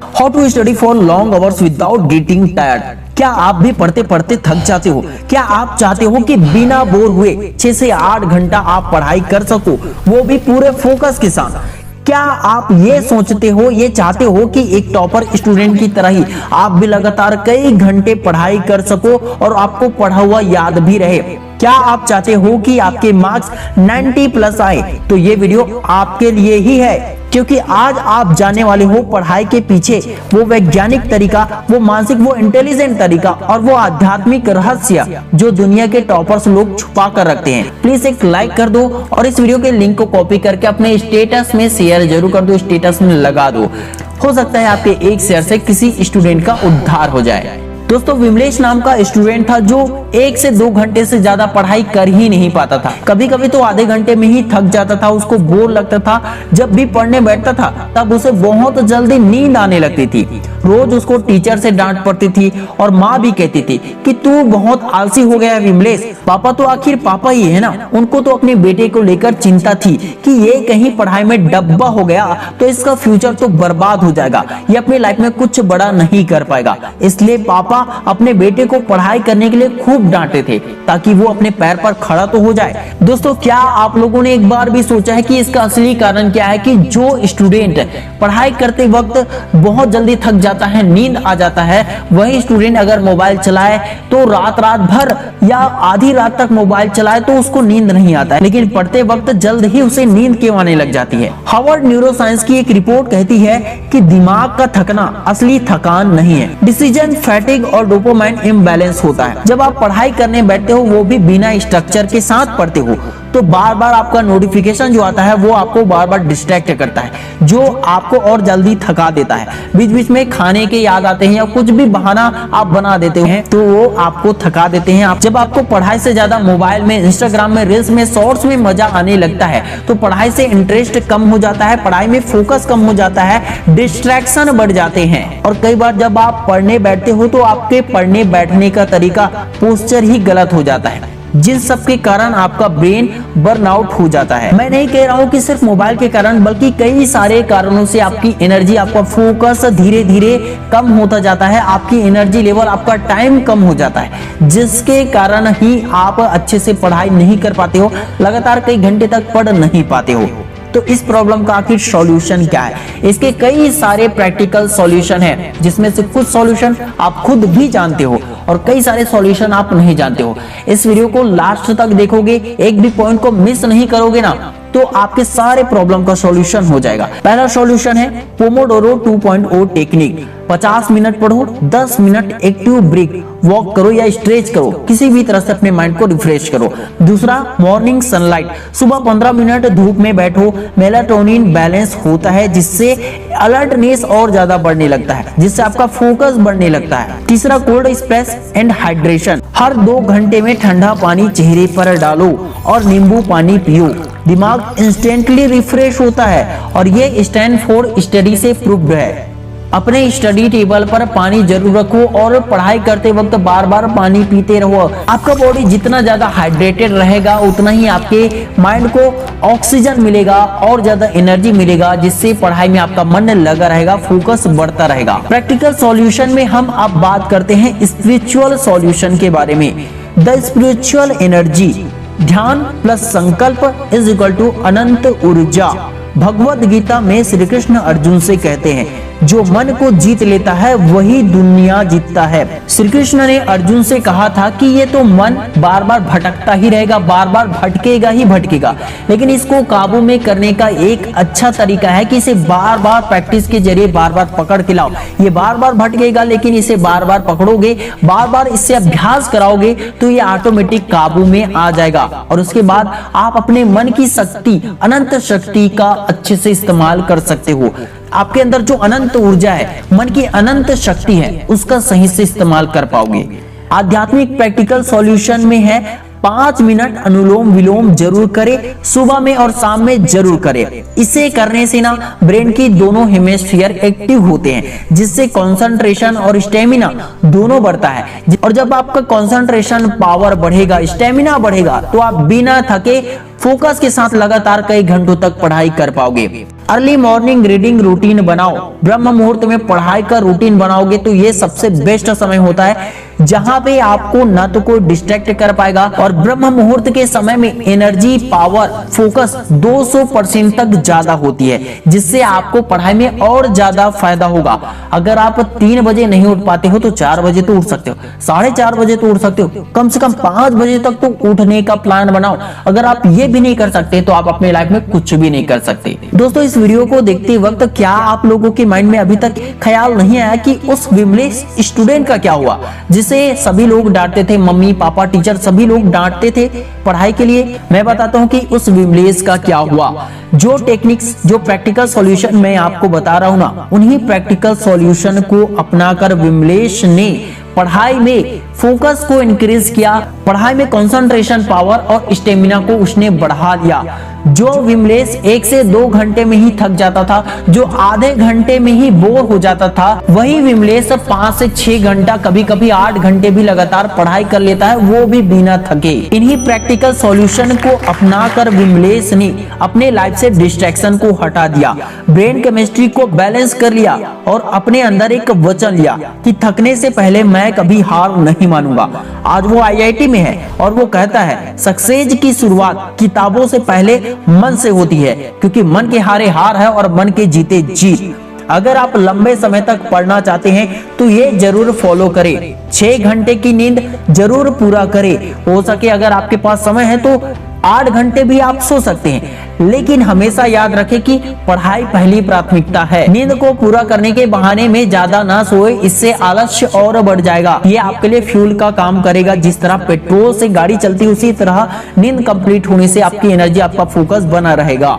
How to study for long hours without getting tired. क्या आप भी पढ़ते पढ़ते थक जाते हो? क्या आप चाहते हो कि बिना बोर हुए 6 से 8 घंटा आप पढ़ाई कर सको, वो भी पूरे फोकस के साथ? क्या आप ये सोचते हो, ये चाहते हो कि एक टॉपर स्टूडेंट की तरह ही आप भी लगातार कई घंटे पढ़ाई कर सको और आपको पढ़ा हुआ याद भी रहे? क्या आप चाहते हो कि आपके मार्क्स 90 प्लस आए? तो ये वीडियो आपके लिए ही है, क्योंकि आज आप जानने वाले हो पढ़ाई के पीछे वो वैज्ञानिक तरीका, वो मानसिक, वो इंटेलिजेंट तरीका और वो आध्यात्मिक रहस्य जो दुनिया के टॉपर्स लोग छुपा कर रखते हैं। प्लीज एक लाइक कर दो और इस वीडियो के लिंक को कॉपी करके अपने स्टेटस में शेयर जरूर कर दो, स्टेटस में लगा दो। हो सकता है आपके एक शेयर से किसी स्टूडेंट का उद्धार हो जाए। दोस्तों, विमलेश नाम का स्टूडेंट था जो 1 से 2 घंटे से ज्यादा पढ़ाई कर ही नहीं पाता था। कभी कभी तो आधे घंटे में ही थक जाता था, उसको बोर लगता था। जब भी पढ़ने बैठता था तब उसे बहुत जल्दी नींद आने लगती थी। रोज उसको टीचर से डांट पड़ती थी और माँ भी कहती थी कि तू बहुत आलसी हो गया है विमलेश। पापा तो आखिर पापा ही है ना, उनको तो अपने बेटे को लेकर चिंता थी कि ये कहीं पढ़ाई में डब्बा हो गया तो इसका फ्यूचर तो बर्बाद हो जाएगा, ये अपनी लाइफ में कुछ बड़ा नहीं कर पाएगा। इसलिए पापा अपने बेटे को पढ़ाई करने के लिए खूब डांटे थे ताकि वो अपने पैर पर खड़ा तो हो जाए। दोस्तों, क्या आप लोगों ने एक बार भी सोचा है कि इसका असली कारण क्या है कि जो स्टूडेंट पढ़ाई करते वक्त बहुत जल्दी थक जाता है, नींद आ जाता है, वही स्टूडेंट अगर मोबाइल चलाए तो रात भर या आधी रात तक मोबाइल चलाए तो उसको नींद नहीं आता है, लेकिन पढ़ते वक्त जल्द ही उसे नींद क्यों आने लग जाती है? हार्वर्ड न्यूरोसाइंस की एक रिपोर्ट कहती है कि दिमाग का थकना असली थकान नहीं है, डिसीजन फैटिग और डोपामाइन इम्बैलेंस होता है। जब आप पढ़ाई करने बैठते हो, वो भी बिना स्ट्रक्चर के साथ पढ़ते हो, तो बार बार आपका नोटिफिकेशन जो आता है वो आपको बार बार डिस्ट्रैक्ट करता है, जो आपको और जल्दी थका देता है। बीच बीच में खाने के याद आते हैं या कुछ भी बहाना आप बना देते हैं तो वो आपको थका देते हैं। जब आपको पढ़ाई से ज्यादा मोबाइल में, इंस्टाग्राम में, रील्स में, शॉर्ट्स में मजा आने लगता है तो पढ़ाई से इंटरेस्ट कम हो जाता है, पढ़ाई में फोकस कम हो जाता है, डिस्ट्रैक्शन बढ़ जाते हैं। और कई बार जब आप पढ़ने बैठते हो तो आपके पढ़ने बैठने का तरीका, पोस्चर ही गलत हो जाता है, जिन सब के कारण आपका ब्रेन बर्नआउट हो जाता है। मैं नहीं कह रहा हूँ कि सिर्फ मोबाइल के कारण, बल्कि कई सारे कारणों से आपकी एनर्जी, आपका फोकस धीरे धीरे कम होता जाता है, आपकी एनर्जी लेवल, आपका टाइम कम हो जाता है, जिसके कारण ही आप अच्छे से पढ़ाई नहीं कर पाते हो, लगातार कई घंटे तक पढ़ नहीं पाते हो। तो इस प्रॉब्लम का आखिर सॉल्यूशन क्या है? इसके कई सारे प्रैक्टिकल सॉल्यूशन हैं, जिसमें से कुछ सॉल्यूशन आप खुद भी जानते हो और कई सारे सॉल्यूशन आप नहीं जानते हो। इस वीडियो को लास्ट तक देखोगे, एक भी पॉइंट को मिस नहीं करोगे ना, तो आपके सारे प्रॉब्लम का सॉल्यूशन हो जाएगा। पहला सॉल्यूशन है पोमोडोरो 2.0 टेक्निक। 50 मिनट पढ़ो, 10 मिनट एक्टिव ब्रेक, वॉक करो या स्ट्रेच करो, किसी भी तरह से अपने माइंड को रिफ्रेश करो। दूसरा, मॉर्निंग सनलाइट। सुबह 15 मिनट धूप में बैठो, मेलाटोनिन बैलेंस होता है, जिससे अलर्टनेस और ज्यादा बढ़ने लगता है, जिससे आपका फोकस बढ़ने लगता है। तीसरा, कोल्ड स्प्रेस एंड हाइड्रेशन। हर 2 घंटे में ठंडा पानी चेहरे पर डालो और नींबू पानी पियो, दिमाग इंस्टेंटली रिफ्रेश होता है और ये स्टैनफोर्ड स्टडी से प्रूव्ड है। अपने स्टडी टेबल पर पानी जरूर रखो और पढ़ाई करते वक्त बार बार पानी पीते रहो। आपका बॉडी जितना ज्यादा हाइड्रेटेड रहेगा उतना ही आपके माइंड को ऑक्सीजन मिलेगा और ज्यादा एनर्जी मिलेगा, जिससे पढ़ाई में आपका मन लगा रहेगा, फोकस बढ़ता रहेगा। प्रैक्टिकल सॉल्यूशन में हम अब बात करते हैं स्पिरिचुअल सॉल्यूशन के बारे में। द स्पिरिचुअल एनर्जी, ध्यान प्लस संकल्प इज इक्वल टू अनंत ऊर्जा। भगवद गीता में श्री कृष्ण अर्जुन से कहते हैं, जो मन को जीत लेता है वही दुनिया जीतता है। श्री कृष्ण ने अर्जुन से कहा था कि ये तो मन बार बार भटकता ही रहेगा, बार बार भटकेगा ही भटकेगा, लेकिन इसको काबू में करने का एक अच्छा तरीका है कि इसे बार बार प्रैक्टिस के जरिए बार बार पकड़ के लाओ। ये बार बार भटकेगा, लेकिन इसे बार बार पकड़ोगे, बार बार इससे अभ्यास कराओगे तो ये ऑटोमेटिक काबू में आ जाएगा और उसके बाद आप अपने मन की शक्ति, अनंत शक्ति का अच्छे से इस्तेमाल कर सकते हो। आपके अंदर जो अनंत ऊर्जा है, मन की अनंत शक्ति है, उसका सही से इस्तेमाल कर पाओगे। आध्यात्मिक प्रैक्टिकल सॉल्यूशन में है 5 मिनट अनुलोम विलोम जरूर करें, सुबह में और शाम में जरूर करें। इसे करने से ना ब्रेन की दोनों हेमिस्फीयर एक्टिव होते हैं, जिससे कंसंट्रेशन और स्टेमिना दोनों बढ़ता है। और जब आपका कंसंट्रेशन पावर बढ़ेगा, स्टेमिना बढ़ेगा, तो आप बिना थके फोकस के साथ लगातार कई घंटों तक पढ़ाई कर पाओगे। अर्ली मॉर्निंग रीडिंग रूटीन बनाओ। ब्रह्म मुहूर्त में पढ़ाई का रूटीन बनाओगे तो ये सबसे बेस्ट समय होता है, जहां पे आपको ना तो कोई डिस्ट्रैक्ट कर पाएगा, और ब्रह्म मुहूर्त के समय में एनर्जी, पावर, फोकस 200% तक ज्यादा होती है, जिससे आपको पढ़ाई में और ज्यादा फायदा होगा। अगर आप 3 बजे नहीं उठ पाते हो तो 4 बजे तो उठ सकते हो, 4:30 बजे तो उठ सकते हो, कम से कम 5 बजे तक तो उठने का प्लान बनाओ। अगर आप ये भी नहीं कर सकते तो आप अपने लाइफ में कुछ भी नहीं कर सकते। दोस्तों, इस वीडियो को देखते वक्त क्या आप लोगों के माइंड में अभी तक ख्याल नहीं आया कि उस विमलेश स्टूडेंट का क्या हुआ, जिसे सभी लोग डांटते थे, मम्मी पापा टीचर सभी लोग डांटते थे पढ़ाई के लिए? मैं बताता हूं कि उस विमलेश का क्या हुआ। जो टेक्निक्स, जो प्रैक्टिकल सॉल्यूशन मैं आपको बता रहा हूं ना, उन्हीं प्रैक्टिकल सॉल्यूशन को अपनाकर विमलेश ने पढ़ाई में फोकस को इंक्रीज किया, पढ़ाई में कंसंट्रेशन पावर और स्टेमिना को उसने बढ़ा दिया। जो विमलेश 1 से 2 घंटे में ही थक जाता था, जो आधे घंटे में ही बोर हो जाता था, वही विमलेश 5 से 6 घंटा, कभी कभी 8 घंटे भी लगातार पढ़ाई कर लेता है, वो भी बिना थके। इन्हीं प्रैक्टिकल सॉल्यूशन को अपनाकर विमलेश ने अपने लाइफ से डिस्ट्रैक्शन को हटा दिया, ब्रेन केमिस्ट्री को बैलेंस कर लिया और अपने अंदर एक वचन लिया कि थकने से पहले मैं कभी हार नहीं मानूंगा। आज वो IIT में है और वो कहता है सक्सेस की शुरुआत किताबों से पहले मन से होती है, क्योंकि मन के हारे हार है और मन के जीते जीत। अगर आप लंबे समय तक पढ़ना चाहते हैं तो ये जरूर फॉलो करें। 6 घंटे की नींद जरूर पूरा करें। हो सके अगर आपके पास समय है तो 8 घंटे भी आप सो सकते हैं, लेकिन हमेशा याद रखें कि पढ़ाई पहली प्राथमिकता है। नींद को पूरा करने के बहाने में ज्यादा ना सोए, इससे आलस्य और बढ़ जाएगा। ये आपके लिए फ्यूल का काम करेगा। जिस तरह पेट्रोल से गाड़ी चलती है, उसी तरह नींद कंप्लीट होने से आपकी एनर्जी, आपका फोकस बना रहेगा।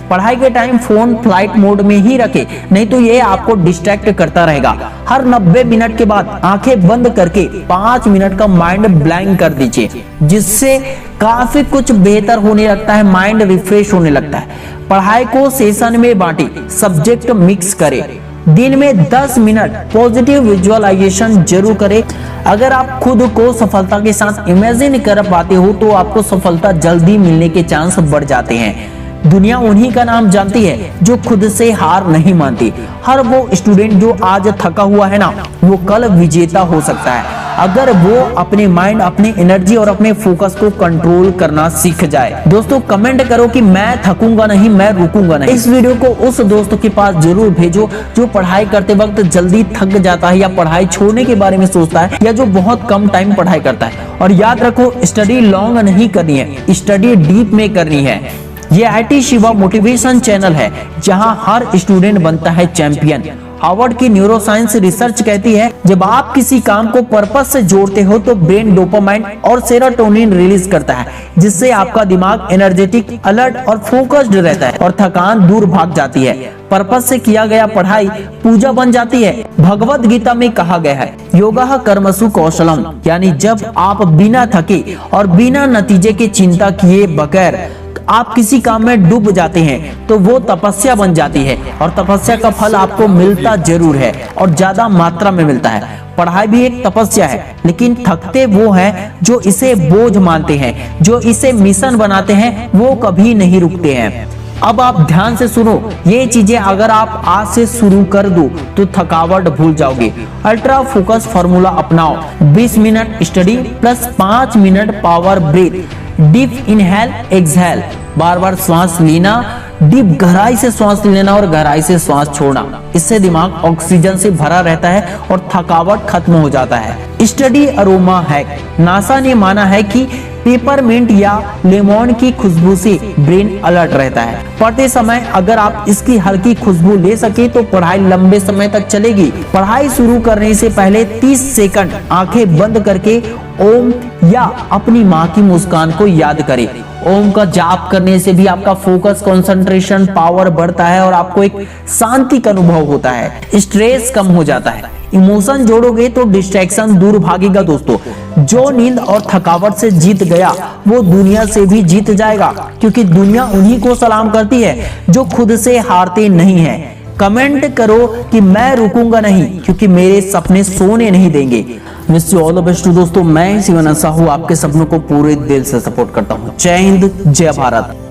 पढ़ाई के टाइम फोन फ्लाइट मोड में ही रखे, नहीं तो ये आपको डिस्ट्रैक्ट करता रहेगा। हर 90 मिनट के बाद आंखें बंद करके 5 मिनट का माइंड ब्लैंक कर दीजिए, जिससे काफी कुछ बेहतर होने लगता है, माइंड रिफ्रेश होने लगता है। पढ़ाई को सेशन में बांटे, सब्जेक्ट मिक्स करें। दिन में 10 मिनट पॉजिटिव विजुअलाइजेशन जरूर करें। अगर आप खुद को सफलता के साथ इमेजिन कर पाते हो तो आपको सफलता जल्दी मिलने के चांस बढ़ जाते हैं। दुनिया उन्हीं का नाम जानती है जो खुद से हार नहीं मानती। हर वो स्टूडेंट जो आज थका हुआ है ना, वो कल विजेता हो सकता है, अगर वो अपने माइंड, अपनी एनर्जी और अपने फोकस को कंट्रोल करना सीख जाए। दोस्तों, कमेंट करो कि मैं थकूंगा नहीं, मैं रुकूंगा नहीं। इस वीडियो को उस दोस्त के पास जरूर भेजो जो पढ़ाई करते वक्त जल्दी थक जाता है, या पढ़ाई छोड़ने के बारे में सोचता है, या जो बहुत कम टाइम पढ़ाई करता है। और याद रखो, स्टडी लॉन्ग नहीं करनी है, स्टडी डीप में करनी है। ये IT शिवा मोटिवेशन चैनल है, जहां हर स्टूडेंट बनता है चैंपियन। हार्वर्ड की न्यूरोसाइंस रिसर्च कहती है, जब आप किसी काम को पर्पस से जोड़ते हो तो ब्रेन डोपामाइन और सेरोटोनिन रिलीज करता है, जिससे आपका दिमाग एनर्जेटिक, अलर्ट और फोकस्ड रहता है और थकान दूर भाग जाती है। पर्पस से किया गया पढ़ाई पूजा बन जाती है। भगवत गीता में कहा गया है, योगा कर्मसु कौशलम, यानी जब आप बिना थके और बिना नतीजे की चिंता किए बगैर आप किसी काम में डूब जाते हैं तो वो तपस्या बन जाती है, और तपस्या का फल आपको मिलता जरूर है और ज्यादा मात्रा में मिलता है। पढ़ाई भी एक तपस्या है, लेकिन थकते वो हैं जो इसे बोझ मानते हैं, जो इसे मिशन बनाते हैं, वो कभी नहीं रुकते हैं। अब आप ध्यान से सुनो, ये चीजें अगर आप आज से शुरू कर दो तो थकावट भूल जाओगे। अल्ट्रा फोकस फॉर्मूला अपनाओ, 20 minute study plus 5 minute power breath. Deep inhale exhale, बार बार श्वास लेना, डीप गहराई से श्वास लेना और गहराई से श्वास छोड़ना। इससे दिमाग ऑक्सीजन से भरा रहता है और थकावट खत्म हो जाता है। स्टडी अरोमा हैक, नासा ने माना है कि पेपरमिंट या लेमन की खुशबू से ब्रेन अलर्ट रहता है। पढ़ते समय अगर आप इसकी हल्की खुशबू ले सके तो पढ़ाई लंबे समय तक चलेगी। पढ़ाई शुरू करने से पहले 30 सेकंड आंखें बंद करके ओम या अपनी माँ की मुस्कान को याद करें। ओम का जाप करने से भी आपका फोकस, कंसंट्रेशन पावर बढ़ता है और आपको एक शांति का अनुभव होता है। स्ट्रेस कम हो जाता है। इमोशन जोड़ोगे तो डिस्ट्रैक्शन दूर भागेगा। दोस्तों, जो नींद और थकावट से जीत गया वो दुनिया से भी जीत जाएगा, क्योंकि दुनिया उन्हीं को सलाम करती है जो खुद से हारते नहीं है। कमेंट करो कि मैं रुकूंगा नहीं, क्योंकि मेरे सपने सोने नहीं देंगे। Wish you all the best दोस्तों। मैं शिवानंद साहू आपके सपनों को पूरे दिल से सपोर्ट करता हूँ। जय हिंद, जय भारत।